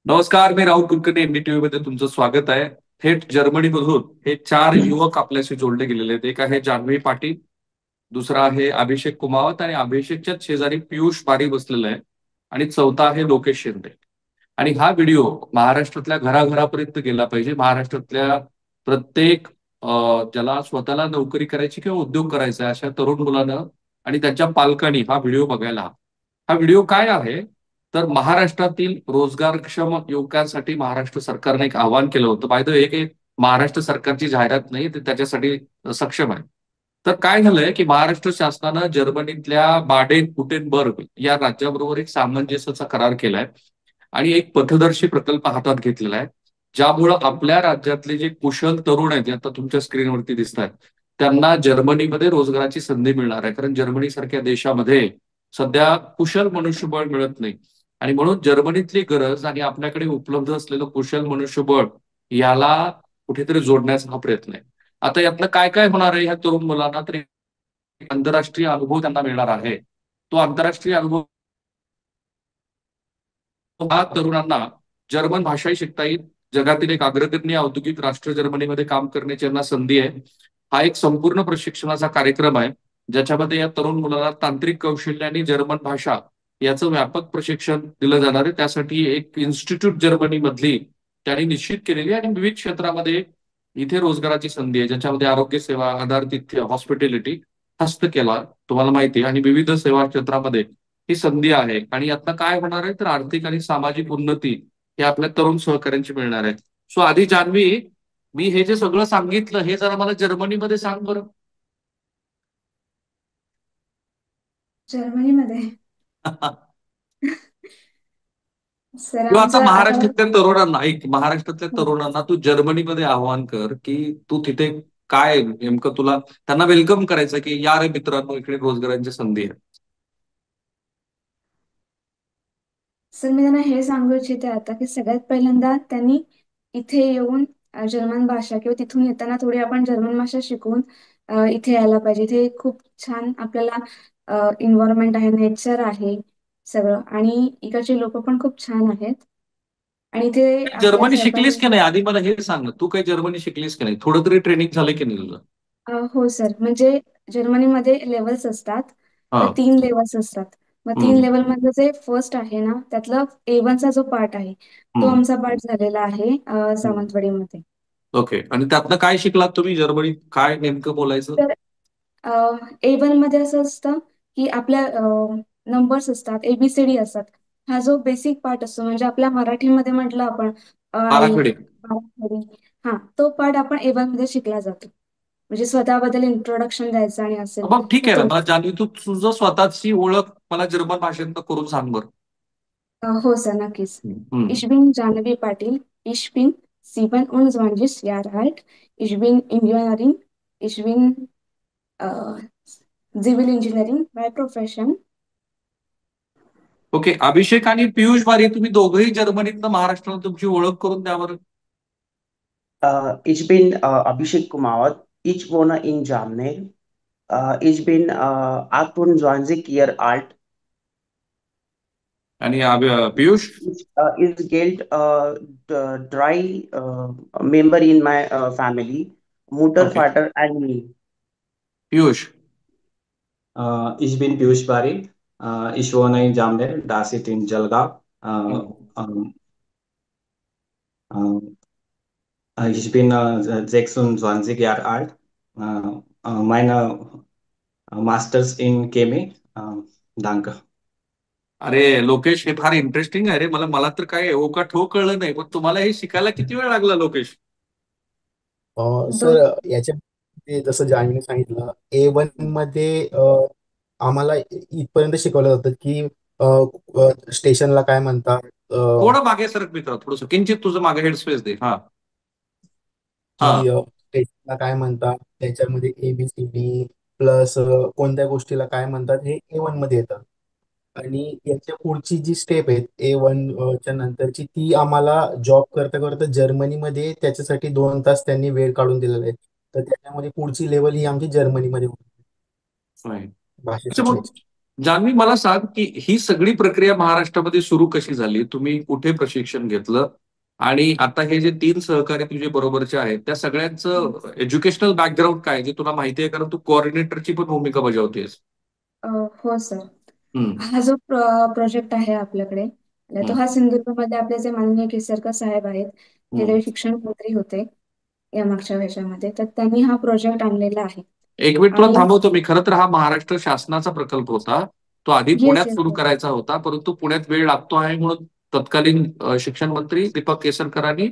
नमस्कार, मी राहुल कुलकर्णी. एनडीटीव्ही मध्ये तुमचं स्वागत आहे. थेट जर्मनीमधून हे चार युवक आपल्याशी जोडले गेलेले आहेत. एक आहे जान्हवी पाटील, दुसरा आहे अभिषेक कुमावत आणि अभिषेकच्या शेजारी पियुष बारी बसलेला आहे आणि चौथा आहे लोकेश शिंदे. आणि हा व्हिडिओ महाराष्ट्रातल्या घराघरापर्यंत गेला पाहिजे. महाराष्ट्रातल्या प्रत्येक ज्याला स्वतःला नोकरी करायची किंवा उद्योग करायचा आहे अशा तरुण मुलानं आणि त्यांच्या पालकांनी हा व्हिडिओ बघायला हवा. हा व्हिडिओ काय आहे, तर महाराष्ट्रातील रोजगारक्षम युवकांसाठी महाराष्ट्र सरकारने एक आवाहन केलं होतं. बाय द वे, एक महाराष्ट्र सरकारची जाहिरात नाही, ते त्याच्यासाठी सक्षम आहे. तर काय झालंय की महाराष्ट्र शासनानं जर्मनीतल्या बाडेन गुटेनबर्ग या राज्याबरोबर एक सामंजस्याचा करार केलाय आणि एक पथदर्शी प्रकल्प हातात घेतलेला आहे, ज्यामुळं आपल्या राज्यातले जे कुशल तरुण आहेत, जे आता तुमच्या स्क्रीनवरती दिसत आहेत, त्यांना जर्मनीमध्ये रोजगाराची संधी मिळणार आहे. कारण जर्मनी सारख्या देशामध्ये सध्या कुशल मनुष्यबळ मिळत नाही आणि म्हणून जर्मनीतली गरज आणि आपल्याकडे उपलब्ध असलेलं कुशल मनुष्यबळ याला कुठेतरी जोडण्याचा हा प्रयत्न आहे. आता यातनं काय काय होणार आहे ह्या तरुण मुलांना, तर एक आंतरराष्ट्रीय अनुभव त्यांना मिळणार आहे. तो आंतरराष्ट्रीय अनुभव हा तरुणांना जर्मन भाषाही शिकता येईल. जगातील एक अग्रगण्य औद्योगिक राष्ट्र जर्मनीमध्ये काम करण्याची यांना संधी आहे. हा एक संपूर्ण प्रशिक्षणाचा कार्यक्रम आहे, ज्याच्यामध्ये या तरुण मुलाला तांत्रिक कौशल्य आणि जर्मन भाषा याचं व्यापक प्रशिक्षण दिलं जाणार आहे. त्यासाठी एक इन्स्टिट्यूट जर्मनी मधली त्यांनी निश्चित केलेली आहे आणि विविध क्षेत्रामध्ये इथे रोजगाराची संधी आहे, ज्याच्यामध्ये आरोग्य सेवा, आधारतिथ्य, हॉस्पिटॅलिटी, हस्तकला तुम्हाला माहिती आहे, आणि विविध सेवा क्षेत्रामध्ये ही संधी आहे. आणि यातनं काय होणार आहे, तर आर्थिक आणि सामाजिक उन्नती हे आपल्या तरुण सहकार्यांची मिळणार आहे. सो आधी जान्हवी, मी हे जे सगळं सांगितलं हे जरा मला जर्मनीमध्ये सांग बरं. जर्मनीमध्ये. सर किंवा आता आमचं आता महाराष्ट्रातल्या तरुणांना, ऐक, महाराष्ट्रातल्या तरुणांना तू जर्मनीमध्ये आवाहन कर की तू तिथे काय नेमकं तुला त्यांना वेलकम करायचं की या रे मित्रांनो, इकडे रोजगारांची संधी आहे. सर मी त्यांना हे सांगू इच्छिते आता की सगळ्यात पहिल्यांदा त्यांनी इथे येऊन जर्मन भाषा किंवा तिथून येताना थोडी आपण जर्मन भाषा शिकून इथे यायला पाहिजे. इथे खूप छान आपल्याला इन्व्हायरमेंट आहे, नेचर आहे सगळं, आणि इकडचे लोक पण खूप छान आहेत. आणि इथे आपल्या जर्मनी शिकलीस सरकारने की नाही आधी मला हे सांग ना. तू काही जर्मनी शिकलीस की नाही? थोडं तरी ट्रेनिंग झालं की नाही तुझं? हो सर, म्हणजे जर्मनीमध्ये लेवल्स असतात. हा. तर 3 लेवल्स असतात. मग तीन हम्म. लेवल मधलं जे फर्स्ट आहे ना, त्यातलं A1चा जो पार्ट आहे तो हम्म. आमचा पार्ट झालेला आहे हम्म. सावंतवाडीमध्ये. ओके. आणि त्यातनं काय शिकलात तुम्ही जर्मनीत? काय नेमकं बोलायचं? तर A1 मध्ये असं असतं की आपल्या नंबर्स असतात, ABCD असतात. हा जो बेसिक पार्ट असतो, म्हणजे आपल्या मराठीमध्ये म्हटलं आपण आई, आराखडे. बाराखडी, हा तो पार्ट आपण A1 मध्ये शिकला जातो. म्हणजे स्वतःबद्दल इंट्रोडक्शन द्यायचं आणि असेल मग ठीक तर आहे ना. तो. मला जान्हवी, तू तुझं स्वतःची ओळख मला जर्मन भाषेतनं करून सांग बरं. हो सर, नक्कीच. हम्म. Ich bin Janavi Patil. Ich bin 27 Jahre alt. Ich bin Engineering. Ich bin äh, Civil Engineering by Profession. Okay. Abhishek आणि पियुष बारी, तुम्ही दोघंही जर्मनीतनं महाराष्ट्राला तुमची ओळख करून द्या बरं. Ich bin Abhishek Kumawat. Ich wohne in Jamner. Ich bin 28 Jahre alt. आणि Piyush. Ich gilt drei member in my family, Mutter, okay. Vater and me. Piyush. Ich bin Piyush Bari. Ich wohne in Jamner, das ist in Jalgaon. हम्म. Ich bin 26 Jahre alt. Meine Masters in Chemie. Danke. अरे लोकेश, हे फार interesting आहे रे. मला मला तर काय ओ का ठो कळलं नाही, पण तुम्हाला हे शिकायला किती वेळ लागला लोकेश? दोन. सर, याच्या जसं जान्हवीने सांगितलं, A1 मध्ये आम्हाला इथपर्यंत शिकवलं जातं की स्टेशनला काय म्हणतात, थोडं मागे सरक मित्र, थोडस किंचित तुझं मागे हेड स्पेस दे. हा. की हा. स्टेशनला काय म्हणतात, त्याच्यामध्ये ABCD प्लस कोणत्या गोष्टीला काय म्हणतात हे A1 मध्ये येतं. आणि याच्या पुढची जी स्टेप आहे A1 च्या नंतरची, ती आम्हाला जॉब करता करता जर्मनीमध्ये त्याच्यासाठी 2 तास त्यांनी वेळ काढून दिलेला आहे. तर त्याच्यामध्ये पुढची लेवल ही आमची जर्मनीमध्ये होती, Fine. भाषा अच्छा, मग शिकण्याची. जान्हवी, मला सांग की ही सगळी प्रक्रिया महाराष्ट्रामध्ये सुरू कशी झाली? तुम्ही कुठे प्रशिक्षण घेतलं? आणि आता हे जे 3 सहकारी तुझे बरोबरचे आहेत, त्या सगळ्यांचं एज्युकेशनल बॅकग्राऊंड काय जे तुला माहिती आहे? कारण तू कोऑर्डिनेटरची पण भूमिका बजावतेस. हो सर. हम्म, हा जो प्रोजेक्ट आहे आपल्याकडे, तो हम्म, हा सिंधुदुर्गमध्ये आपले जे माननीय केसरकर साहेब आहेत, हे हम्म. जे शिक्षण मंत्री होते या मागच्या ह्याच्यामध्ये, तर त्यांनी हा प्रोजेक्ट आणलेला आहे. एक मिनिट तुला आणि थांबवतो मी. खरं तर हा महाराष्ट्र शासनाचा प्रकल्प होता. तो आधी येस पुण्यात येस सुरू सर. करायचा होता, परंतु पुण्यात वेळ लागतो आहे म्हणून तत्कालीन शिक्षण मंत्री दीपक केसरकरांनी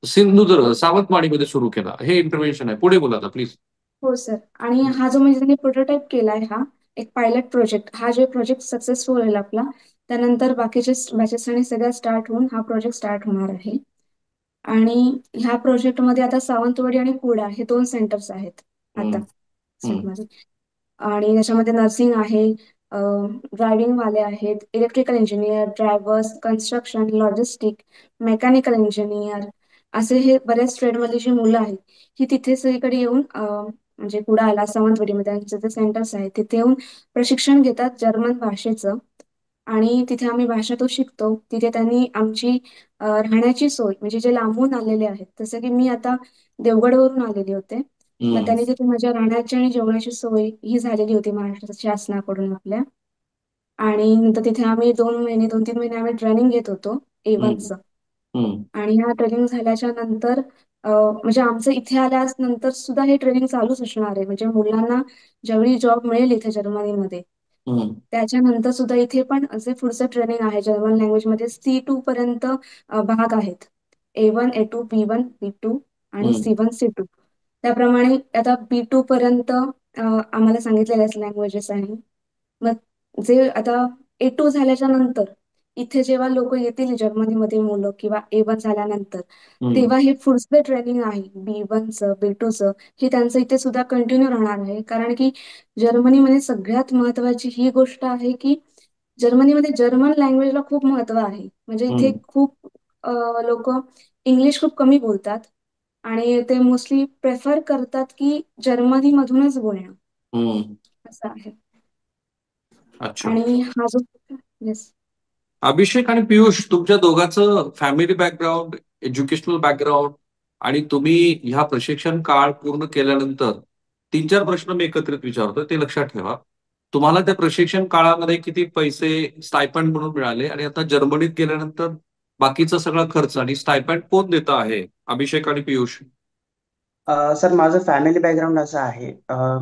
सिंधुदुर्ग सावंतवाडीमध्ये सुरू केला. हे इंटरव्हेन्शन आहे. पुढे बोला आता प्लीज. हो सर. आणि हा जो म्हणजे त्यांनी प्रोटोटाइप केलाय, हा एक पायलट प्रोजेक्ट, हा जो प्रोजेक्ट सक्सेसफुल होईल आपला, त्यानंतर बाकीचे बॅचेस आणि सगळ्या स्टार्ट होऊन हा प्रोजेक्ट स्टार्ट होणार आहे. आणि ह्या प्रोजेक्टमध्ये आता सावंतवाडी आणि कुडा हे 2 सेंटर्स आहेत आता हम्म, स्टेटमध्ये. आणि त्याच्यामध्ये नर्सिंग आहे, ड्रायव्हिंग वाले आहेत, electrical engineer, drivers, construction, logistic, mechanical engineer, असे हे बऱ्याच ट्रेडमधली जी मुलं आहेत, ही तिथे सगळीकडे येऊन म्हणजे कुडाला सावंतवाडीमध्ये त्यांचे जे सेंटर्स आहेत तिथे येऊन प्रशिक्षण घेतात जर्मन भाषेचं. आणि तिथे आम्ही भाषा तो शिकतो. तिथे त्यांनी आमची राहण्याची सोय, म्हणजे जे लांबून आलेले आहेत, जसं की मी आता देवगडवरून आलेले होते, तर हम्म, त्यांनी तिथे माझ्या राहण्याची आणि जेवणाची सोय ही झालेली होती महाराष्ट्र शासनाकडून आपल्या. आणि नंतर तिथे आम्ही 2 महिने 2-3 महिने आम्ही ट्रेनिंग घेत होतो हम्म, A1चं. हम्म, आणि ह्या ट्रेनिंग झाल्याच्या नंतर म्हणजे आमचं इथे आल्यानंतर सुद्धा हे ट्रेनिंग चालूच असणार आहे. म्हणजे मुलांना ज्यावेळी जॉब मिळेल इथे जर्मनीमध्ये, हम्म, त्याच्यानंतर सुद्धा इथे पण जे पुढचं ट्रेनिंग आहे जर्मन लँग्वेजमध्ये C2 पर्यंत भाग आहेत. A1, A2, B1, B2 आणि हम्म, C1, C2. त्याप्रमाणे आता B2 पर्यंत आम्हाला सांगितलेल्या लँग्वेजेस आहे. मग जे आता A2 झाल्याच्या नंतर इथे जेव्हा लोक येतील जर्मनीमध्ये मुलं किंवा A1 झाल्यानंतर, हम्म, तेव्हा हे पुढचं ट्रेनिंग आहे B1चं, B2चं, हे त्यांचं इथे सुद्धा कंटिन्यू राहणार आहे. कारण की जर्मनीमध्ये सगळ्यात महत्वाची ही गोष्ट आहे की जर्मनीमध्ये जर्मन लँग्वेजला खूप महत्व आहे. म्हणजे इथे हम्म, खूप लोक इंग्लिश खूप कमी बोलतात आणि ते मोस्टली प्रेफर करतात की जर्मनीमधूनच बोलणं, हम्म. असं आहे. अच्छा. आणि हा जो येस. अभिषेक आणि पियुष, तुमच्या दोघांचं फॅमिली बॅकग्राऊंड, एज्युकेशनल बॅकग्राऊंड आणि तुम्ही ह्या प्रशिक्षण काळ पूर्ण केल्यानंतर 3-4 प्रश्न मी एकत्रित विचारतो, ते लक्षात ठेवा. तुम्हाला त्या प्रशिक्षण काळामध्ये किती पैसे स्टायपंड म्हणून मिळाले आणि आता जर्मनीत गेल्यानंतर बाकीचा सगळा खर्च आणि स्टायपंड कोण देत आहे? अभिषेक आणि पियुष. सर, माझं फॅमिली बॅकग्राऊंड असं आहे.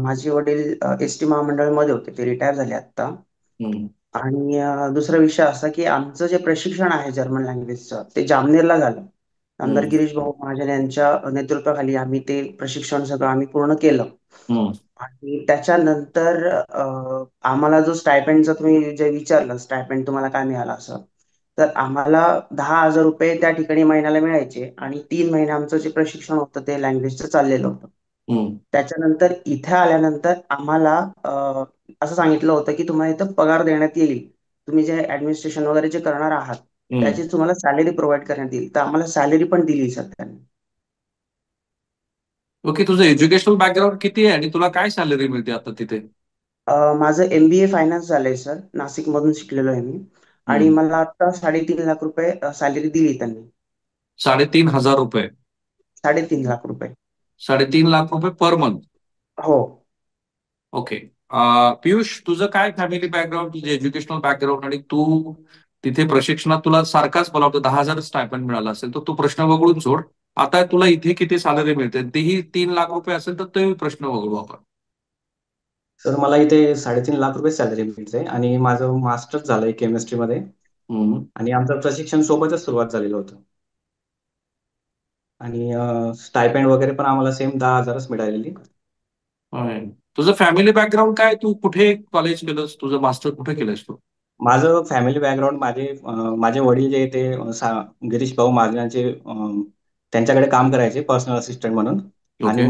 माझे वडील एस टी महामंडळामध्ये होते, ते रिटायर झाले आता. हम्म, आणि दुसरा विषय असा की आमचं जे प्रशिक्षण आहे जर्मन लँग्वेजचं, ते जामनेरला झालं. आमदार हम्म, गिरीश भाऊ महाजन यांच्या नेतृत्वाखाली आम्ही ते प्रशिक्षण सगळं आम्ही पूर्ण केलं. हम्म, आणि त्याच्यानंतर आम्हाला जो स्टायपेंडचं तुम्ही जे विचारलं, स्टायपेंड तुम्हाला काय मिळालं असं, तर आम्हाला 10,000 रुपये त्या ठिकाणी महिन्याला मिळायचे. आणि 3 महिने आमचं जे प्रशिक्षण होतं ते लँग्वेजचं चाललेलं होतं. हम्म, त्याच्यानंतर इथे आल्यानंतर आम्हाला असं सांगितलं होतं की तुम्हाला इथं पगार देण्यात येईल. तुम्ही जे ऍडमिनिस्ट्रेशन वगैरे जे करणार आहात, हम्म. त्याची तुम्हाला सॅलरी प्रोव्हाइड करण्यात येईल. तर आम्हाला सॅलरी पण दिली सर त्यांनी. ओके, तुझं एज्युकेशनल बॅकग्राऊंड किती आहे आणि तुला काय सॅलरी मिळते आता तिथे? माझं MBA फायनान्स झालंय सर, नाशिक मधून शिकलेलो आहे मी. आणि हम्म. मला आता 3.5 लाख रुपये सॅलरी दिली त्यांनी. 3,500 रुपये? 3.5 लाख रुपये. 3.5 लाख रुपये पर मंथ? हो. ओके. पियुष, तुझं काय फॅमिली बॅकग्राऊंड, तुझे एज्युकेशनल बॅकग्राऊंड आणि तू तिथे प्रशिक्षणात तुला सारखाच मला वाटतं 10,000 स्टायपंड मिळाला असेल, तर तू प्रश्न वगळून सोड. आता तुला इथे किती सॅलरी मिळते, तेही 3 लाख रुपये असेल तर ते प्रश्न वगळू आपण. सर, मला इथे 3.5 लाख रुपये सॅलरी मिळते आणि माझं मास्टर्स झालंय केमिस्ट्रीमध्ये. हम्म. आणि आमचं प्रशिक्षण सोबतच सुरुवात झालेलं होतं. आणि स्टायपेंड वगैरे पण आम्हाला सेम 10,000च मिळालेली. होय. तुझं फॅमिली बॅकग्राऊंड काय? तू कुठे कॉलेज केलंस? तुझं मास्टर कुठे केलंस तू? माझं फॅमिली बॅकग्राऊंड, माझे वडील जे ते गिरीश भाऊ महाजनांचे त्यांच्याकडे काम करायचे पर्सनल असिस्टंट म्हणून. आणि ओके.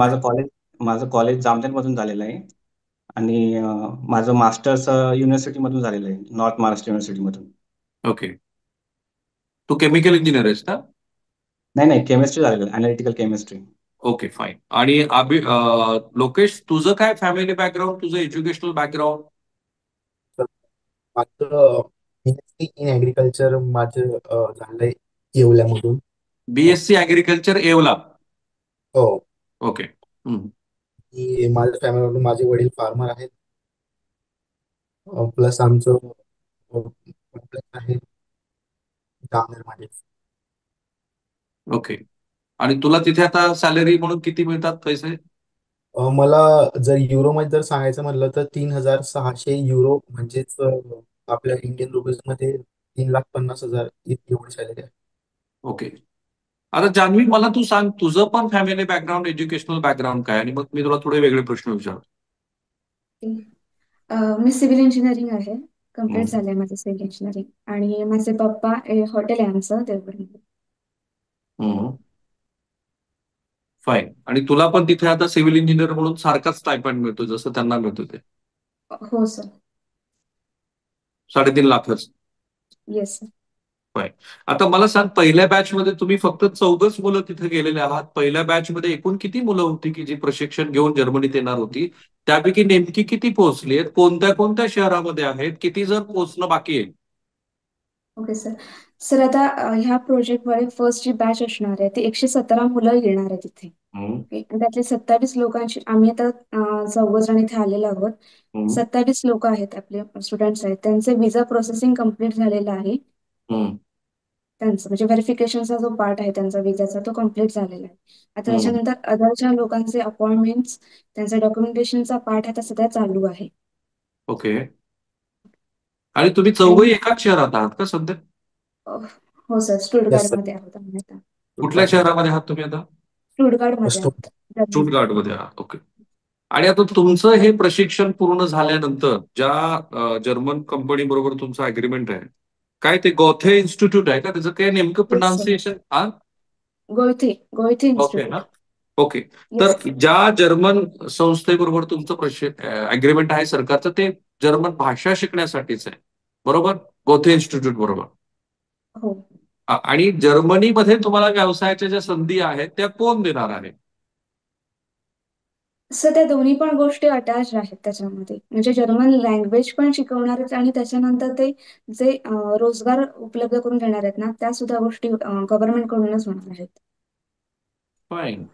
माझं कॉलेज जामनेरमधून झालेलं आहे. आणि माझं मास्टर्स युनिव्हर्सिटीमधून झालेलं आहे, नॉर्थ महाराष्ट्र युनिव्हर्सिटीमधून. ओके. तू केमिकल इंजिनियर आहेस ना? नाही नाही, केमिस्ट्री झालेलं आहे, अनालिटिकल केमिस्ट्री. Okay, fine. आणि लोकेश, तुझं काय फॅमिली बॅकग्राऊंड, तुझं एज्युकेशनल बॅकग्राऊंड? माझं BSc इन ॲग्रिकल्चर माझं झालंय येवल्यामधून. BSc agriculture Yeola. हो. ओके. हम्म. की माझ्या फॅमिलीमधून माझे वडील फार्मर आहेत. प्लस आमचं कॉम्प्लेक्स आहे जामनेरमध्ये. ओके. आणि तुला तिथे आता सॅलरी म्हणून किती मिळतात पैसे? मला जर युरोमध्ये जर सांगायचं म्हटलं तर 3,600 युरो म्हणजेच आपल्या इंडियन रुपीजमध्ये 3,50,000 एवढी सॅलरी आहे. ओके. आता जान्हवी, मला तू सांग, तुझं पण फॅमिली बॅकग्राऊंड, एज्युकेशनल बॅकग्राऊंड काय, आणि मग मी तुला थोडे वेगळे प्रश्न विचारतो. मी सिव्हिल इंजिनिअरिंग आहे. कम्प्लीट हम्म. झालंय माझं सिव्हिल इंजिनिअरिंग. आणि माझे पप्पा हॉटेल आहे आमचं देवगडमध्ये. हम्म. फाईन. आणि तुला पण तिथे आता सिव्हिल इंजिनियर म्हणून सारखाच स्टायपंड मिळतो जसं त्यांना मिळतो ते हो सर. 3.5 लाखच. Yes sir. फाईन. आता मला सांग, पहिल्या बॅच मध्ये तुम्ही फक्त 14 मुलं तिथे गेलेले आहात. पहिल्या बॅच मध्ये एकूण किती मुलं होती की जी प्रशिक्षण घेऊन जर्मनीत येणार होती? त्यापैकी नेमकी किती पोहोचली आहेत? कोणत्या कोणत्या शहरामध्ये आहेत? किती जण पोहोचणं बाकी आहे? Okay sir. सर आता ह्या प्रोजेक्टमध्ये फर्स्ट जी बॅच असणार आहे ती 117 मुलं येणार आहे तिथे. हम्म. ओके. आणि त्यातले 27 लोकांची आम्ही आता 14 जण इथे आलेलो आहोत. हम्म. 27 लोक आहेत आपले स्टुडंट्स आहेत. त्यांचे विजा प्रोसेसिंग कम्प्लीट झालेलं आहे. हम्म. त्यांचं म्हणजे व्हेरिफिकेशनचा जो पार्ट आहे त्यांचा विजाचा तो कम्प्लीट झालेला आहे. आता हम्म. त्याच्यानंतर अदरच्या लोकांचे अपॉइंटमेंट्स, त्यांचा डॉक्युमेंटेशनचा पार्ट आता सध्या चालू आहे. ओके. आणि तुम्ही आणि चौघही एकाच शहरात आहात का सध्या? हो सर, येस सर. स्टुटगार्डमध्ये आहोत आम्ही आता. कुठल्या शहरामध्ये आहात तुम्ही आता? स्टुटगार्डमध्ये आहोत जर्मनी. स्टुटगार्टमध्ये आहात. ओके. आणि आता तुमचं हे प्रशिक्षण पूर्ण झाल्यानंतर ज्या जर्मन कंपनी बरोबर तुमचं अग्रीमेंट आहे, काय ते गॉथे इन्स्टिट्यूट आहे का? त्याचं काय नेमकं येस सर. प्रोनाऊन्सिएशन? हा, गोयथे गोयथे ओके ना. इन्स्टिट्यूट. ओके. तर येस. ज्या जर्मन संस्थेबरोबर तुमचं अग्रीमेंट आहे सरकारचं, ते जर्मन भाषा शिकण्यासाठीच आहे, बरोबर? गोथे इन्स्टिट्यूट बरोबर. हो आणि जर्मनीमध्ये तुम्हाला व्यवसायाच्या ज्या संधी आहेत त्या कोण देणार आहे? सर, त्या दोन्ही पण गोष्टी अटॅच आहेत त्याच्यामध्ये. म्हणजे जर्मन लँग्वेज पण शिकवणार आहेत आणि त्याच्यानंतर ते जे रोजगार उपलब्ध करून देणार आहेत ना, त्या सुद्धा गोष्टी गव्हर्नमेंट कडूनच होणार आहेत. फाईन.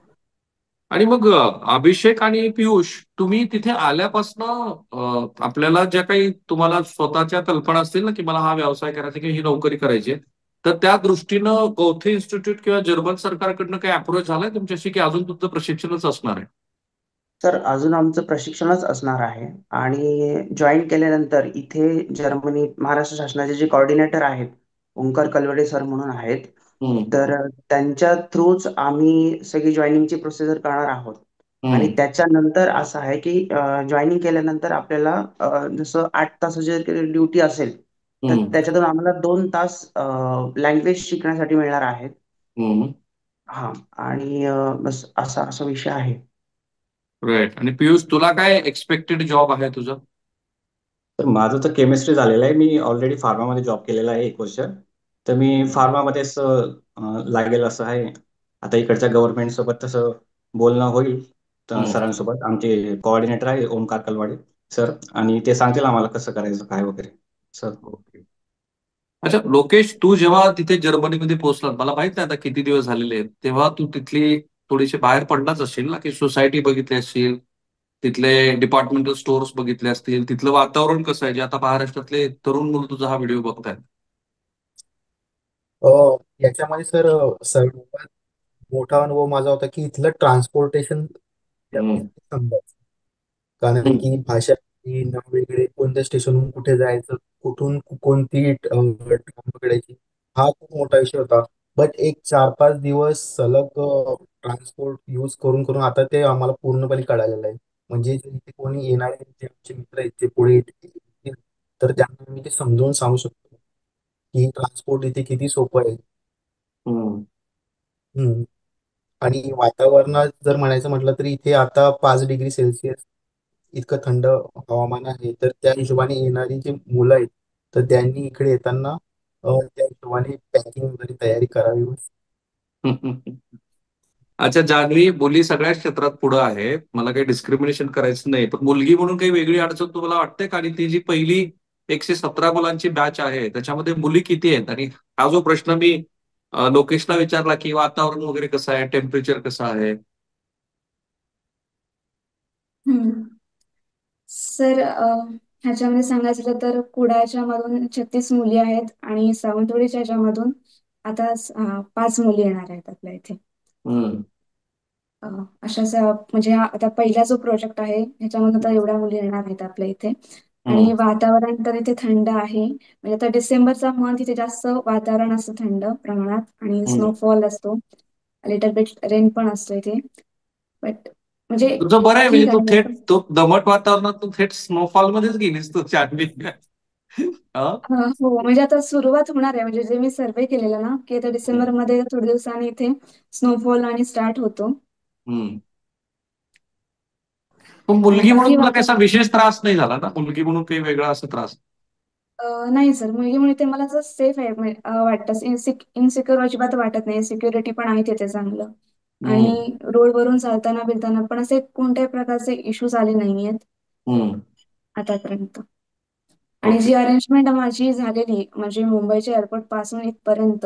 आणि मग अभिषेक आणि पियुष, तुम्ही तिथे आल्यापासनं आपल्याला ज्या काही तुम्हाला स्वतःच्या कल्पना असतील ना की मला हा व्यवसाय करायचा किंवा ही नोकरी करायची आहे, तर त्या दृष्टीनं गौथे इन्स्टिट्यूट किंवा जर्मन सरकारकडनं काही अप्रोच झालाय तुमच्याशी की अजून तुमचं प्रशिक्षणच असणार आहे? तर अजून आमचं प्रशिक्षणच असणार आहे. आणि जॉईन केल्यानंतर इथे जर्मनी महाराष्ट्र शासनाचे जे कोऑर्डिनेटर आहेत, ओंकार कलवडे सर म्हणून आहेत, हम्म. तर त्यांच्या थ्रूच आम्ही सगळी जॉईनिंगची प्रोसिजर करणार आहोत. आणि हम्म. त्याच्यानंतर असं आहे की जॉईनिंग केल्यानंतर आपल्याला जसं 8 तासाची ड्युटी असेल तर हम्म. त्याच्यातून आम्हाला 2 तास लँग्वेज शिकण्यासाठी मिळणार आहेत. हम्म. हा. आणि बस असा असा विषय आहे. राईट. आणि पियुष, तुला काय एक्सपेक्टेड जॉब आहे तुझं? तर माझं तर केमिस्ट्री झालेलं आहे. मी ऑलरेडी फार्मामध्ये जॉब केलेला आहे 1 वर्ष. तर मी फार्मामध्येच लागेल असं आहे. आता इकडच्या गव्हर्नमेंट सोबत तसं बोलणं होईल हम्म. सरांसोबत. आमचे कोऑर्डिनेटर आहे ओमकार कलवाडे सर, आणि ते सांगतील आम्हाला कसं करायचं काय वगैरे सर. ओके. अच्छा लोकेश, तू जेव्हा तिथे जर्मनीमध्ये पोहोचला, मला माहित नाही आता किती दिवस झालेले आहेत, तेव्हा तू तिथली थोडीशी बाहेर पडलाच असशील ना, की सोसायटी बघितली असशील, तिथले डिपार्टमेंटल स्टोअर्स बघितले असतील, तिथलं वातावरण कसं आहे जे आता महाराष्ट्रातले तरुण मुलं तुझा हा व्हिडिओ बघतायत? याच्यामध्ये सर सर्वात मोठा अनुभव माझा होता की इथलं ट्रान्सपोर्टेशन हम्म. समजायचं. कारण हम्म. की भाषा ही ना वेगळे, कोणत्या स्टेशनहून कुठे जायचं, कुठून कोणती ट्राम पकडायची, हा खूप मोठा विषय होता. बट एक 4-5 दिवस सलग ट्रान्सपोर्ट यूज करून करून आता ते आम्हाला पूर्णपणे कळालेलं आहे. म्हणजे जे इथे कोणी येणारे जे आमचे मित्र आहेत ते पुढे येतील तर त्यांना मी ते समजावून सांगू शकतो की ट्रान्सपोर्ट इथे किती सोपं आहे. हम्म. हम्म. आणि वातावरणात जर म्हणायचं म्हटलं तर इथे आता 5 डिग्री सेल्सिअस इतकं थंड हवामान आहे. तर त्या हिशोबाने येणारी जी मुलं आहेत तर त्यांनी इकडे येताना त्या हिशोबाने पॅकिंग वगैरे तयारी करावी. अच्छा जान्हवी, मुली सगळ्याच क्षेत्रात पुढे आहे, मला काही डिस्क्रिमिनेशन करायचं नाही, पण मुलगी म्हणून काही वेगळी अडचण तुम्हाला वाटते का? आणि ती जी पहिली 117 मुलांची बॅच आहे, त्याच्यामध्ये मुली किती आहेत? आणि हा जो प्रश्न मी लोकेशला विचारला की वातावरण वगैरे कसं आहे, टेम्परेचर कसं आहे. हम्म. सर ह्याच्यामध्ये सांगायचं झालं तर कुडाळच्या मधून 36 मुली आहेत आणि सावंतवाडीच्या ह्याच्यामधून आता 5 मुली येणार आहेत आपल्या इथे. हम्म. म्हणजे हा आता पहिला जो प्रोजेक्ट आहे ह्याच्यामधून आता एवढ्या मुली येणार आहेत आपल्या इथे. आणि हम्म. वातावरण तर इथे थंड आहे, म्हणजे आता डिसेंबरचा मंथ इथे जास्त वातावरण असतं थंड प्रमाणात आणि हम्म. स्नोफॉल असतो, लिटल बिट रेन पण असतो इथे. बट म्हणजे तुझं बरं आहे, म्हणजे ठीक तू आहे थेट असं. तो दमट वातावरणात तू थेट स्नोफॉल मध्येच गेलीस तू चांदणी. हा? हो, म्हणजे आता सुरुवात होणार आहे, म्हणजे जे मी सर्वे केलेला ना की आता डिसेंबर हम्म. मध्ये थोड्या दिवसांनी इथे स्नोफॉल आणि स्टार्ट होतो. हम्म. पण मुलगी म्हणून बाकी तुला कसा विशेष त्रास नाही झाला ना? मुलगी म्हणून काही वेगळा असा त्रास? नाही सर, मुलगीमुळे ते मला सेफ आहे वाटतं. इनसिक्युअर अजिबात वाटत नाही, सिक्युरिटी पण आहे तिथे चांगलं. हम्म. आणि रोडवरून चालताना बिलताना पण असे कोणत्याही प्रकारचे इश्यूज आले नाहीयेत हम्म. आतापर्यंत. आणि ओके. जी अरेंजमेंट माझी झालेली म्हणजे मुंबईच्या एअरपोर्ट पासून इथपर्यंत,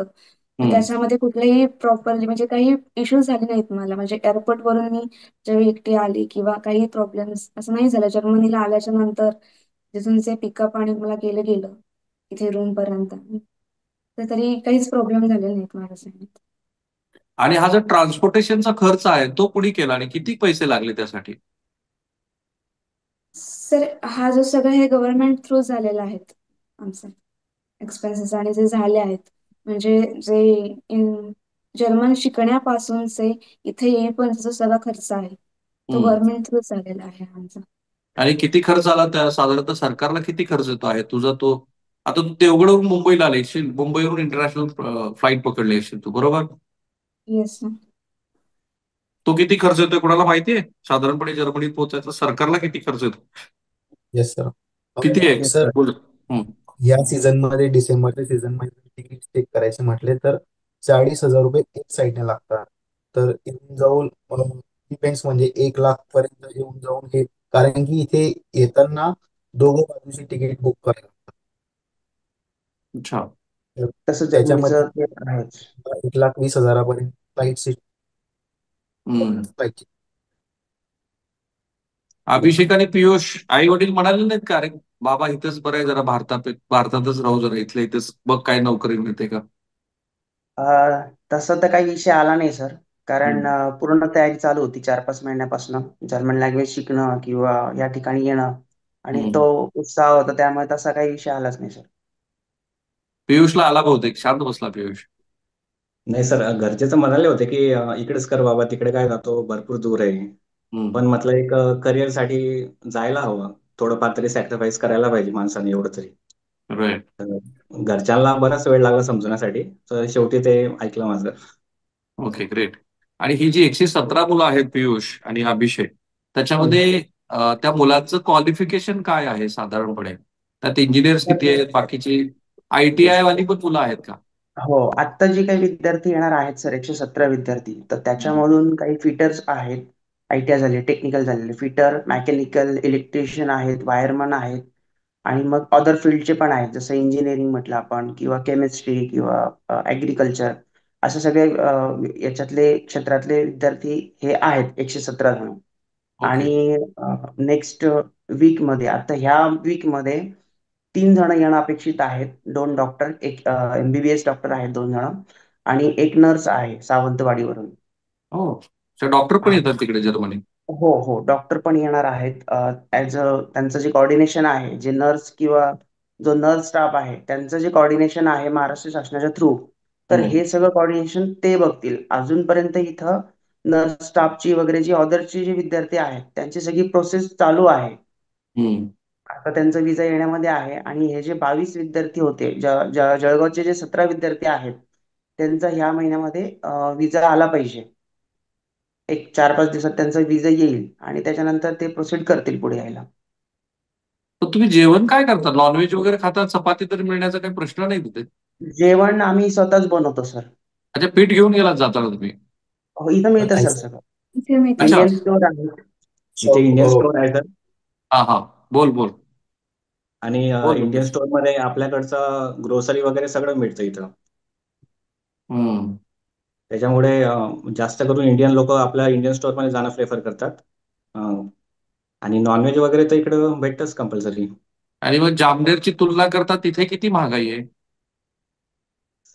तर हम्म. त्याच्यामध्ये कुठलेही प्रॉपरली म्हणजे काही इश्यूज झाले नाहीत मला. म्हणजे एअरपोर्ट वरून मी जेव्हा एकटी आली किंवा काही प्रॉब्लेम्स असं नाही झालं. जर्मनीला आल्याच्या नंतर तिथून जे पिकअप आणि मला गेलं गेलं इथे रूम पर्यंत, तर तरी काहीच प्रॉब्लेम झाले नाहीत माझ्यासाठी. आणि हा जो ट्रान्सपोर्टेशनचा खर्च आहे तो कुणी केला आणि किती पैसे लागले त्यासाठी? सर हा जो सगळं हे गव्हर्नमेंट थ्रू झालेला आहेत आमचे एक्सपेन्सेस, आणि जे झाले आहेत म्हणजे जे जर्मन शिकण्यापासूनचे इथे येईपर्यंत जो सगळा खर्च आहे तो हम्म. गव्हर्नमेंट थ्रू झालेला आहे आमचा. आणि किती खर्च आला त्या साधारणतः सरकारला किती खर्च येतो आहे तुझा तो? आता तू देवगडवरून मुंबईला आले असशील, मुंबईवरून इंटरनॅशनल फ्लाईट पकडली असशील तू, बरोबर? Yes sir. तो किती खर्च येतोय कोणाला माहितीये? साधारणपणे जर्मनीत पोहोचायचा सरकारला किती खर्च येतो? Yes sir. किती आहे? Yes sir, sir. बोल. हम्म. या सीझन मध्ये डिसेंबरच्या सीझन मध्ये तिकीट चेक करायचे म्हटले तर 40,000 रुपये एक साईडने लागतात. तर येऊन जाऊन डिपेंड्स, म्हणजे 1 लाख पर्यंत येऊन जाऊन हे, कारण की इथे येताना दोघं बाजूची तिकीट बुक करायला अच्छा. लागतात. तसं त्याच्यामध्ये जर्मनीचं ते आहेच. 1,20,000 पर्यंत फ्लाईट सीट हम्म. पाहिजे. अभिषेक आणि पियुष आई वडील म्हणाले नाहीत का, अरे बाबा इथंच बरं आहे, जरा भारतातच राहू, जरा इथल्या इथंच बघ काय नोकरी मिळते का? तसं तर काही विषय आला नाही सर. कारण हम्म. पूर्ण तयारी चालू होती 4-5 महिन्यापासून जर्मन लँग्वेज शिकणं किंवा या ठिकाणी येणं, आणि हम्म. तो उत्साह होता, त्यामुळे तसा काही विषय आलाच नाही सर. पियुषला आला बहुतेक, शांत बसला पियुष. नाही सर, घरचे तर म्हणाले होते की इकडेच कर बाबा, तिकडे काय जातो, भरपूर दूर आहे. हम्म. पण म्हटलं एक करिअरसाठी जायला हवं, थोडंफार तरी सॅक्रिफाईस करायला पाहिजे माणसाने, एवढं तरी. राईट. तर घरच्यांना बराच वेळ लागला समजण्यासाठी, तर शेवटी ते ऐकलं माझं. Okay, great. आणि ही जी 117 मुलं आहेत पियुष आणि अभिषेक, त्याच्यामध्ये त्या मुलांचं क्वालिफिकेशन काय आहे साधारणपणे? त्यात इंजिनियर्स किती आहेत, बाकीची ITI वाली पण मुलं आहेत का? हो, आत्ता जे काही विद्यार्थी येणार आहेत सर, 117 विद्यार्थी, तर हम्म. त्याच्यामधून काही फिटर्स आहेत, ITI झाले, टेक्निकल झालेले फिटर, मेकॅनिकल, इलेक्ट्रिशियन आहेत, वायरमन आहेत, आणि मग अदर फील्डचे पण आहेत, जसं इंजिनिअरिंग म्हटलं आपण किंवा केमिस्ट्री किंवा ॲग्रिकल्चर, असे सगळे याच्यातले क्षेत्रातले विद्यार्थी हे आहेत 117 जण. ओके. आणि नेक्स्ट वीकमध्ये, आता ह्या वीकमध्ये 3 जण येणं अपेक्षित आहेत. 2 डॉक्टर, एक MBBS डॉक्टर आहेत 2 जण, आणि एक नर्स आहे सावंतवाडीवरून. हो, डॉक्टर पण हा. येतात तिकडे जर्मनी? हो हो, डॉक्टर पण येणार आहेत. ॲज अ त्यांचं जे कॉर्डिनेशन आहे, जे नर्स किंवा जो नर्स स्टाफ आहे त्यांचं जे कॉर्डिनेशन आहे महाराष्ट्र शासनाच्या थ्रू, तर हम्म. हे सगळं कॉर्डिनेशन ते बघतील. अजूनपर्यंत इथं नर्स स्टाफची वगैरे जी ऑदरची जे विद्यार्थी आहेत त्यांची सगळी प्रोसेस चालू आहे. हम्म. आता त्यांचा विजा येण्यामध्ये आहे, आणि हे जे 22 विद्यार्थी होते, जळगावचे जे 17 विद्यार्थी आहेत, त्यांचा ह्या महिन्यामध्ये विजा आला पाहिजे. एक 4-5 दिवसात त्यांचा विजा येईल, आणि त्याच्यानंतर ते प्रोसीड करतील पुढे यायला. तर तुम्ही जेवण काय करता? नॉनव्हेज वगैरे खाता? चपाती तरी मिळण्याचा काही प्रश्न नाही तिथे? जेवण आम्ही स्वतःच बनवतो सर. अच्छा, पीठ घेऊन गेलात जाताना तुम्ही? हो, इथं पण मिळतं सर ऐसा सगळं. इथे मी अच्छा. इंडियन स्टोअर आहे. इथे सब इंडियन स्टोअर आहे सर. हा हा, बोल बोल. आणि हो इंडियन लोकेश. स्टोअर मध्ये आपल्याकडचं ग्रोसरी वगैरे सगळं मिळतं इथं. हम्म. त्याच्यामुळे जास्त करून इंडियन लोक आपल्या इंडियन स्टोअर मध्ये जाणं प्रेफर करतात. अ, आणि नॉनव्हेज वगैरे तर इकडं भेटतच कंपल्सरी. आणि मग जामनेरची तुलना करता तिथे किती महागाई आहे?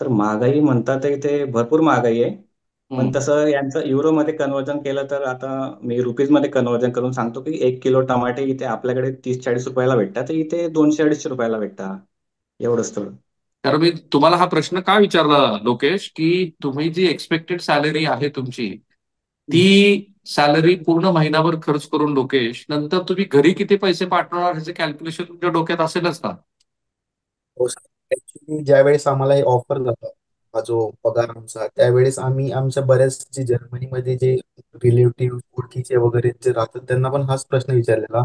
तर महागाई म्हणतात तर इथे भरपूर महागाई आहे. पण हम्म. तसं यांचं युरोमध्ये कन्वर्जन केलं तर आता मी रुपीजमध्ये कन्वर्जन करून सांगतो की 1 किलो टमाटे इथे आपल्याकडे 30-40 रुपयाला भेटतात, तर इथे 200-250 रुपयाला भेटतात. एवढंच तर. कारण मी तुम्हाला हा प्रश्न का विचारला लोकेश, की तुम्ही जी एक्सपेक्टेड सॅलरी आहे तुमची, ती सॅलरी पूर्ण महिनाभर खर्च करून लोकेश, नंतर तुम्ही घरी किती पैसे पाठवणार ह्याचे कॅल्क्युलेशन तुमच्या डोक्यात असेलच का? हो सर, ऍक्च्युली ज्यावेळेस आम्हाला हे ऑफर झालं, हा जो पगार आमचा, त्यावेळेस आम्ही आमच्या बऱ्याच जे जर्मनीमध्ये जे रिलेटिव्ह ओळखीचे वगैरे जे राहतात त्यांना पण हाच प्रश्न विचारलेला.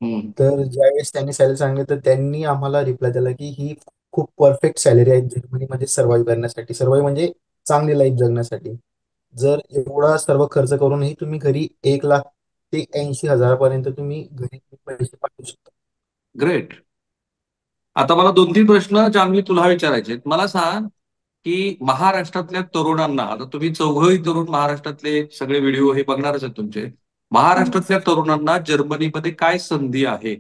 हम्म. तर ज्यावेळेस त्यांनी सॅलरी सांगितलं तर त्यांनी आम्हाला रिप्लाय दिला की ही खूप परफेक्ट सॅलरी आहे जर्मनीमध्ये सर्व्हाइव्ह करण्यासाठी, सर्व्हाइव्ह म्हणजे चांगली लाईफ जगण्यासाठी. जर एवढा सर्व खर्च करूनही तुम्ही घरी 1 लाख ते 80 हजारापर्यंत तुम्ही घरी पैसे पाठवू शकता. ग्रेट. आता मला 2-3 प्रश्न जान्हवी तुला विचारायचे आहेत. मला सांग, की महाराष्ट्रातल्या तरुणांना, आता तुम्ही चौघही तरुण महाराष्ट्रातले सगळे व्हिडिओ हे बघणारच आहेत तुमचे. महाराष्ट्रातल्या तरुणांना जर्मनीमध्ये काय संधी आहे?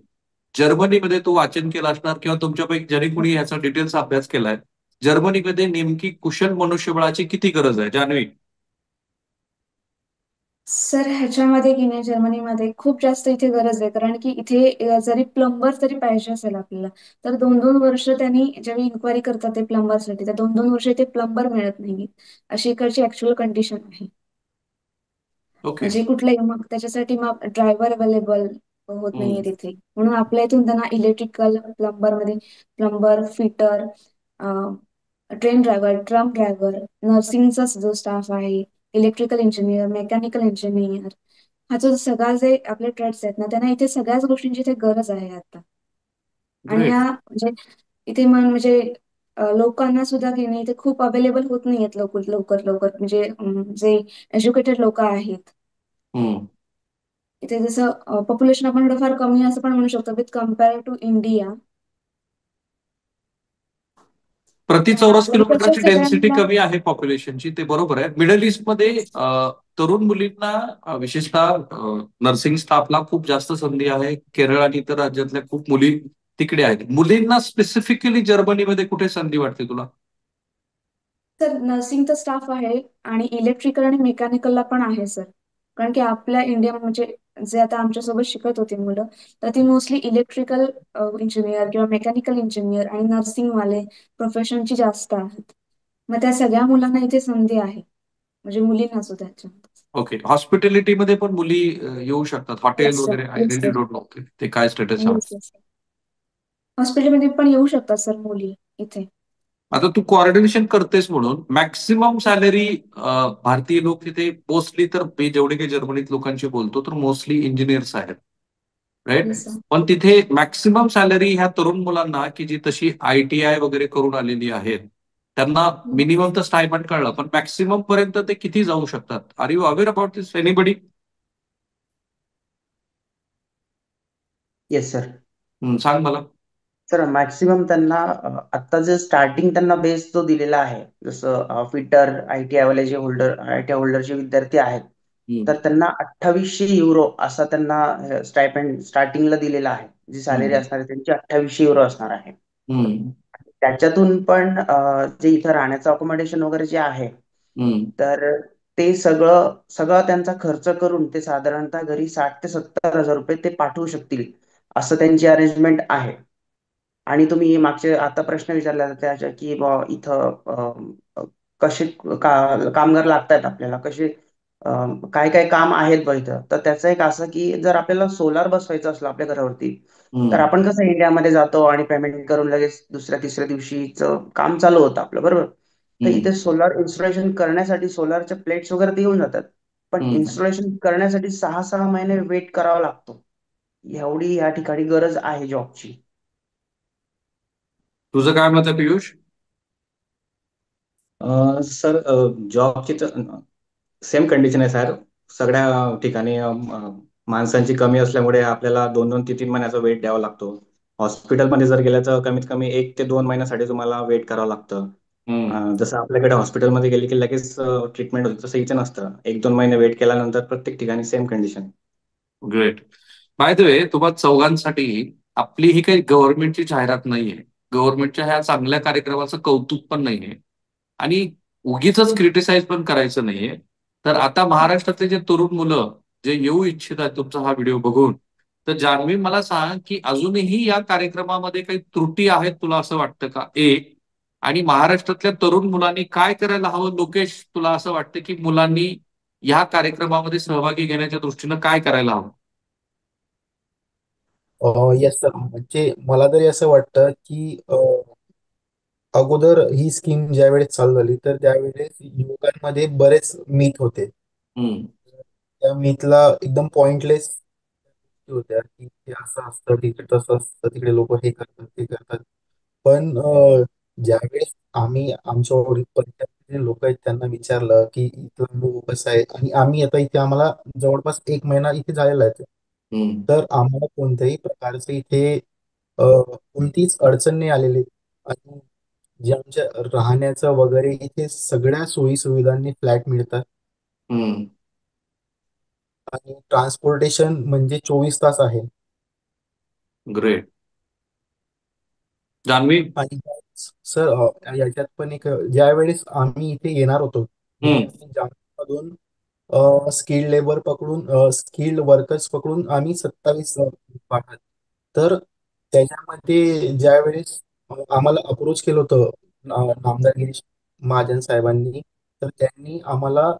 जर्मनीमध्ये तू वाचन केलं असणार किंवा तुमच्यापैकी ज्याने कोणी याचा डिटेल्स अभ्यास केलाय. जर्मनीमध्ये नेमकी कुशल मनुष्यबळाची किती गरज आहे जान्हवी? सर ह्याच्यामध्ये की नाही जर्मनीमध्ये खूप जास्त इथे गरज आहे, कारण की इथे जरी प्लंबर जरी पाहिजे असेल आपल्याला, तर 2-2 वर्ष त्यांनी जेव्हा इन्क्वायरी करतात ते प्लंबरसाठी, तर 2-2 वर्ष इथे प्लंबर मिळत नाही. अशी इकडची ऍक्च्युअल कंडिशन आहे. ओके. म्हणजे कुठलाही मग त्याच्यासाठी मग ड्रायव्हर अवेलेबल होत नाहीये हम्म. तिथे, म्हणून आपल्या इथून त्यांना इलेक्ट्रिकल प्लंबर मध्ये plumber, fitter, train driver, truck driver, नर्सिंगचा जो स्टाफ आहे, इलेक्ट्रिकल इंजिनियर, मेकॅनिकल इंजिनियर, हा जो सगळा जे आपले ट्रेड्स आहेत ना, त्यांना इथे सगळ्याच गोष्टींची इथे गरज आहे आता. आणि ह्या ग्रेट. म्हणजे इथे म्हणजे लोकांना सुद्धा की नाही इथे खूप अवेलेबल होत नाहीयेत लवकर लवकर लवकर, म्हणजे जे एज्युकेटेड लोक आहेत हम्म. इथे, जसं पॉप्युलेशन आपण थोडंफार कमी आहे असं पण म्हणू शकतो विथ कम्पेअर टू इंडिया. प्रति चौरस आपल्यापेक्षा किलोमीटरची डेन्सिटी सगळ्यांना कमी आहे पॉप्युलेशनची, ते बरोबर आहे. मिडल ईस्टमध्ये तरुण मुलींना विशेषतः नर्सिंग स्टाफला खूप जास्त संधी आहे. केरळ आणि इतर राज्यातल्या खूप मुली तिकडे आहेत. मुलींना स्पेसिफिकली जर्मनीमध्ये कुठे संधी वाटते तुला? तर नर्सिंगचा स्टाफ आहे आणि इलेक्ट्रिकल आणि मेकॅनिकलला पण आहे सर. कारण की आपल्या इंडिया म्हणजे जे आता आमच्यासोबत शिकत होती मुलं, तर ती मोस्टली इलेक्ट्रिकल इंजिनियर किंवा मेकॅनिकल इंजिनियर आणि नर्सिंग वाले प्रोफेशनची जास्त आहेत. मग त्या सगळ्या मुलांना इथे संधी आहे, म्हणजे मुलींना सुद्धा याच्यामध्ये. ओके. हॉस्पिटॅलिटीमध्ये पण मुली येऊ शकतात. हॉटेल येस सर, वगैरे, I yes relief sir, don't know ते काय स्टेटस आहे. Yes yes. हॉस्पिटलमध्ये पण येऊ शकतात सर मुली इथे. आता तू कोऑर्डिनेशन करतेस म्हणून मॅक्सिमम सॅलरी भारतीय लोक तिथे मोस्टली, तर मी जेवढे काही जर्मनीत लोकांशी बोलतो तर मोस्टली इंजिनियर्स आहेत, राईट? Yes sir. पण तिथे मॅक्सिमम सॅलरी ह्या तरुण मुलांना की जी तशी ITI वगैरे करून आलेली आहेत त्यांना मिनिमम तर स्टायपंड कळलं, पण मॅक्सिमम पर्यंत ते किती जाऊ शकतात? Are you aware about this anybody? Yes sir. सांग मला. सर मॅक्सिमम त्यांना आता जे स्टार्टिंग त्यांना बेस जो दिलेला आहे, जसं फिटर, आय टी आय होल्डरचे विद्यार्थी आहेत, तर त्यांना 2800 युरो असा त्यांना स्टायपेंड स्टार्टिंगला दिलेला आहे. जी सॅलरी असणार आहे त्यांची 2800 युरो असणार आहे. त्याच्यातून पण जे इथं राहण्याचं अकोमोडेशन वगैरे जे आहे, तर ते सगळं सगळं त्यांचा खर्च करून ते साधारणतः घरी 60,000 ते 70,000 रुपये ते पाठवू शकतील, असं त्यांची अरेंजमेंट आहे. आणि तुम्ही मागचे आता प्रश्न विचारला होता त्याच्या की इथं कसे कामगार लागतायत आपल्याला, कसे काय काय काम आहेत बा इथं, तर त्याचं एक असं की जर आपल्याला सोलार बसवायचं असलं आपल्या घरावरती, तर आपण कसं इंडियामध्ये जातो आणि पेमेंट करून लगेच दुसऱ्या तिसऱ्या दिवशीचं काम चालू होतं आपलं, बरोबर? तर इथे सोलार इन्स्टॉलेशन करण्यासाठी सोलारच्या प्लेट्स वगैरे ते येऊन जातात, पण इन्स्टॉलेशन करण्यासाठी 6-6 महिने वेट करावा लागतो. एवढी या ठिकाणी गरज आहे जॉबची. तुझं काय मत आहे पियुष? सर जॉबची तर सेम कंडिशन आहे सर. सगळ्या ठिकाणी माणसांची कमी असल्यामुळे आपल्याला 2-2, 3-3 महिन्याचा वेट द्यावा लागतो हॉस्पिटलमध्ये जर गेलं तर कमीत कमी 1 ते 2 महिन्यासाठी तुम्हाला वेट करावं लागतं. जसं आपल्याकडे हॉस्पिटलमध्ये गेली की लगेच ट्रीटमेंट होते, तसं इथे नसतं. 1-2 महिने वेट केल्यानंतर प्रत्येक ठिकाणी same condition. Great. By the way, तुम्हा चौघांसाठी आपली ही काही गव्हर्नमेंटची जाहिरात नाहीये. गव्हर्नमेंटच्या ह्या चांगल्या कार्यक्रमाचं कौतुक पण नाहीये आणि उगीच क्रिटिसाइज पण करायचं नाहीये. तर आता महाराष्ट्रातले जे तरुण मुलं जे येऊ इच्छितात तुमचा हा व्हिडिओ बघून, तर जान्हवी मला सांग की अजूनही या कार्यक्रमामध्ये काही त्रुटी आहेत तुला असं वाटतं का? एक. आणि महाराष्ट्रातल्या तरुण मुलांनी काय करायला हवं? लोकेश, तुला असं वाटतं की मुलांनी या कार्यक्रमामध्ये सहभागी घेण्याच्या दृष्टीनं काय करायला हवं? येस सर, म्हणजे मला तरी असं वाटतं की अगोदर ही स्कीम ज्यावेळेस चालू झाली तर त्यावेळेस युवकांमध्ये बरेच मिथ होते. हम्म. त्या मिथला एकदम पॉइंटलेस होत्या की हे असं असतं, तिकडे तसं असतं, तिकडे लोक हे करतात ते करतात. पण ज्यावेळेस आम्ही आमच्या परिसरातले लोक आहेत त्यांना विचारलं की इथलं अनुभव कसा आहे, आणि आम्ही आता इथे आम्हाला जवळपास 1 महिना इथे झालेला आहे, हम्म. तर आम्हाला कोणत्याही प्रकारचे इथे कोणतीच अडचण नाही आलेली. आणि जे आमच्या राहण्याचं वगैरे इथे सगळ्या सोयी सुविधांनी फ्लॅट मिळतात. हम्म. आणि ट्रान्सपोर्टेशन म्हणजे 24 तास आहे. ग्रेट. जान्हवी. आणि सर, याच्यात पण एक, ज्या वेळेस आम्ही इथे येणार होतो हम्म. जाममधून स्किल्ड लेबर पकडून, स्किल्ड वर्कर्स पकडून आम्ही 27 पाठवत. तर त्याच्यामध्ये ज्या वेळेस आम्हाला अप्रोच केलं होतं नामदार गिरीश महाजन साहेबांनी, तर त्यांनी आम्हाला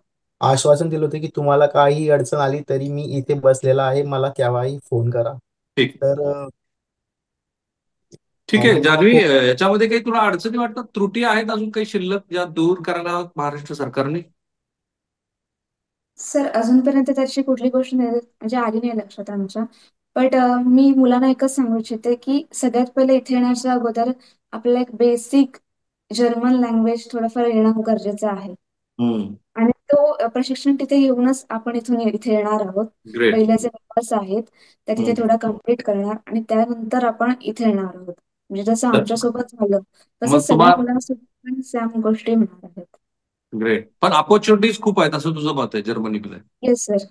आश्वासन दिलं होतं की तुम्हाला काही अडचण आली तरी मी इथे बसलेला आहे, मला केव्हाही फोन करा. ठीक. तर ठीक आहे आम्ही जान्हवी, तो याच्यामध्ये काही तुला अडचणी वाटतात? त्रुटी आहेत अजून काही शिल्लक ज्या दूर करायला हव्यात महाराष्ट्र सरकारने? सर, अजूनपर्यंत त्याची कुठली गोष्ट नाही म्हणजे आली नाही लक्षात आमच्या. बट मी मुलांना एकच सांगू इच्छिते की सगळ्यात पहिले इथे येण्याच्या अगोदर आपल्याला एक बेसिक जर्मन लँग्वेज थोडंफार येणं गरजेचं आहे. हम्म. आणि तो प्रशिक्षण तिथे घेऊनच आपण इथे येणार आहोत. ग्रेट. पहिले जे पेपर्स आहेत त्या तिथे हम्म. थोडा कम्प्लीट करणार आणि त्यानंतर आपण इथे येणार आहोत. म्हणजे जसं तर आमच्यासोबत झालं तसं मग सगळ्या तुम्हाला मुलांसोबत पण सेम गोष्टी होणार आहेत. ग्रेट, पण अपॉर्च्युनिटीज खूप आहेत असं तुझं मत आहे जर्मनीमध्ये? Yes sir.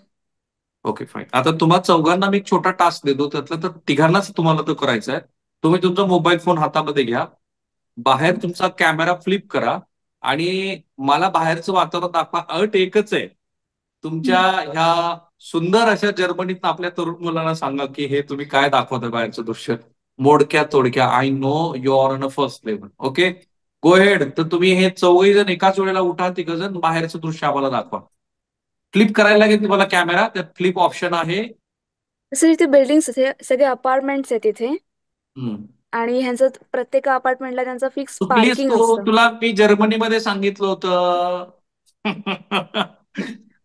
Okay, fine. आता तुम्हा चौघांना मी एक छोटा टास्क देतो, त्यातलं तर तिघांनाच तुम्हाला तो करायचा आहे. तुम्ही तुमचा मोबाईल फोन हातामध्ये घ्या, बाहेर तुमचा कॅमेरा फ्लिप करा आणि मला बाहेरचं वातावरण दाखवा. अट एकच आहे, तुमच्या ह्या सुंदर अशा जर्मनीत आपल्या तरुण मुलांना सांगा की हे तुम्ही काय दाखवता बाहेरचं दृश्य. मोडक्या तोडक्या, I know you are on a first level. Okay, go ahead. तर तुम्ही हे चौघही जण एकाच वेळेला उठा, तिघ जण बाहेरचं दृश्य आम्हाला दाखवा. फ्लिप करायला लागेल तुम्हाला कॅमेरा, त्यात फ्लिप ऑप्शन आहे. सर, इथे बिल्डिंग्स सगळे अपार्टमेंट्स आहेत इथे. हम्म. आणि ह्यांचं प्रत्येक अपार्टमेंटला त्यांचं फिक्स चुकलीस पार्किंग तू, असतं. तुला मी जर्मनीमध्ये सांगितलं होतं.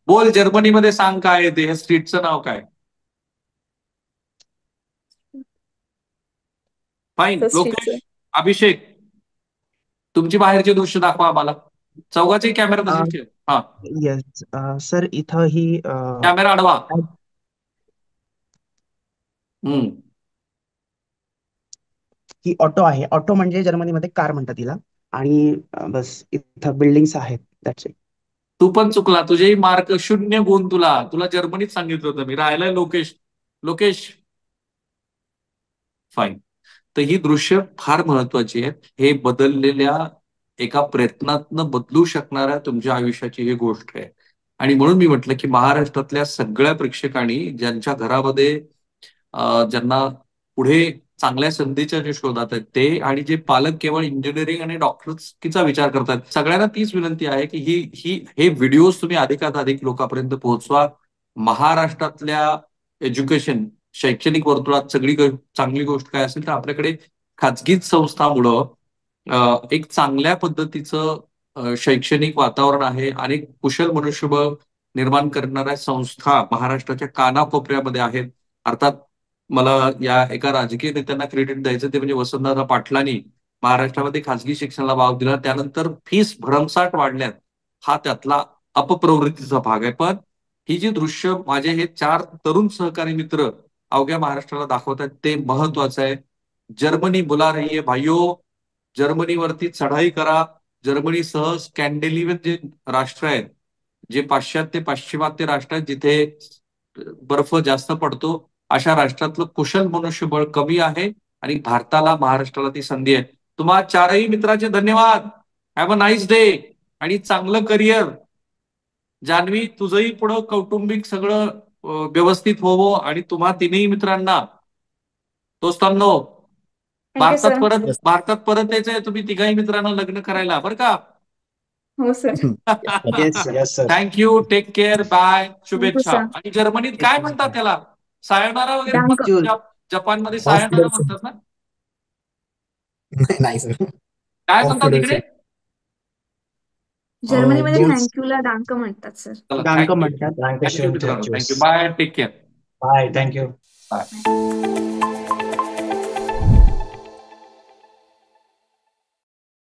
बोल, जर्मनीमध्ये सांग काय आहे ते, ह्या स्ट्रीटचं नाव काय? फाईन. स्ट्रीटचं. लोकेश, अभिषेक, तुमची बाहेरचे दृश्य दाखवा आम्हाला. चौघाचे कॅमेरा तसेच ठेव. हा, येस सर, इथं ही कॅमेरा अडवा. हम्म. ही ऑटो आहे. ऑटो म्हणजे जर्मनीमध्ये कार म्हणतात तिला. आणि बस इथं बिल्डिंग्स आहेत, दॅट्स इट. तू पण चुकला, तुझेही मार्क 0 गुण. तुला तुला जर्मनीत सांगितलं होतं मी. राहिलाय लोकेश. लोकेश, फाईन. तर ही दृश्य फार महत्वाची आहेत. हे बदललेल्या एका प्रयत्नातनं बदलू शकणाऱ्या तुमच्या आयुष्याची ही गोष्ट आहे. आणि म्हणून मी म्हटलं की महाराष्ट्रातल्या सगळ्या प्रेक्षकांनी ज्यांच्या घरामध्ये ज्यांना पुढे चांगल्या संधीच्या जे शोधात आहेत ते, आणि जे पालक केवळ इंजिनिअरिंग आणि डॉक्टरकीचा विचार करतात, सगळ्यांना तीच विनंती आहे की ही ही हे व्हिडिओज तुम्ही अधिकात अधिक लोकांपर्यंत पोहोचवा. महाराष्ट्रातल्या एज्युकेशन, शैक्षणिक वर्तुळात सगळी चांगली गोष्ट काय असेल तर आपल्याकडे खाजगी संस्थामुळं एक चांगल्या पद्धतीचं शैक्षणिक वातावरण आहे. अनेक कुशल मनुष्यबळ निर्माण करणाऱ्या संस्था महाराष्ट्राच्या कानाकोपऱ्यामध्ये आहेत. अर्थात मला या एका राजकीय नेत्यांना क्रेडिट द्यायचं ते म्हणजे वसंतदादा पाटलांनी महाराष्ट्रामध्ये खासगी शिक्षणाला वाव दिला, त्यानंतर फीस भरमसाठ वाढल्यात. हा त्यातला अपप्रवृत्तीचा भाग आहे. पण ही जी दृश्य माझे हे 4 तरुण सहकारी मित्र अवघ्या महाराष्ट्राला दाखवतात ते महत्वाचं आहे. जर्मनी बुला रही है भाइयों. जर्मनीवरती चढाई करा. जर्मनीसह स्कॅन्डिनेव्हियन जे राष्ट्र आहेत, जे पाश्चिमात्य राष्ट्र आहेत, जिथे बर्फ जास्त पडतो, अशा राष्ट्रातलं कुशल मनुष्यबळ कमी आहे आणि भारताला, महाराष्ट्राला ती संधी आहे. तुम्हा चारही मित्रांचे धन्यवाद. हॅव अ नाईस डे आणि चांगलं करिअर. जान्हवी, तुझंही पुढं कौटुंबिक सगळं व्यवस्थित होवो आणि तुम्हा तिन्ही मित्रांना, दोस्तांनो, थँक्यू सर. भारतात परत यायचंय तुम्ही तिघाही मित्रांना लग्न करायला, बरं का? हो sir. Yes sir. Yes sir. Thank you. Take care. Bye. Thank you शुभेच्छा. सर. आणि जर्मनीत काय म्हणतात त्याला? सायोनारा वगैरे डांक. म्हणतात. जपानमध्ये सायोनारा ऑफ म्हणतात ना? नाही सर. काय ऑफ म्हणतात इकडे? जर्मनीमध्ये बोल. थँक्यूला डांक म्हणतात सर. चला, डांक थँक्यू. म्हणतात. थँक्यू Dankeschön, मित्रांनो. tschüss. Thank you. Bye. Take care. Bye. Thank you. Bye.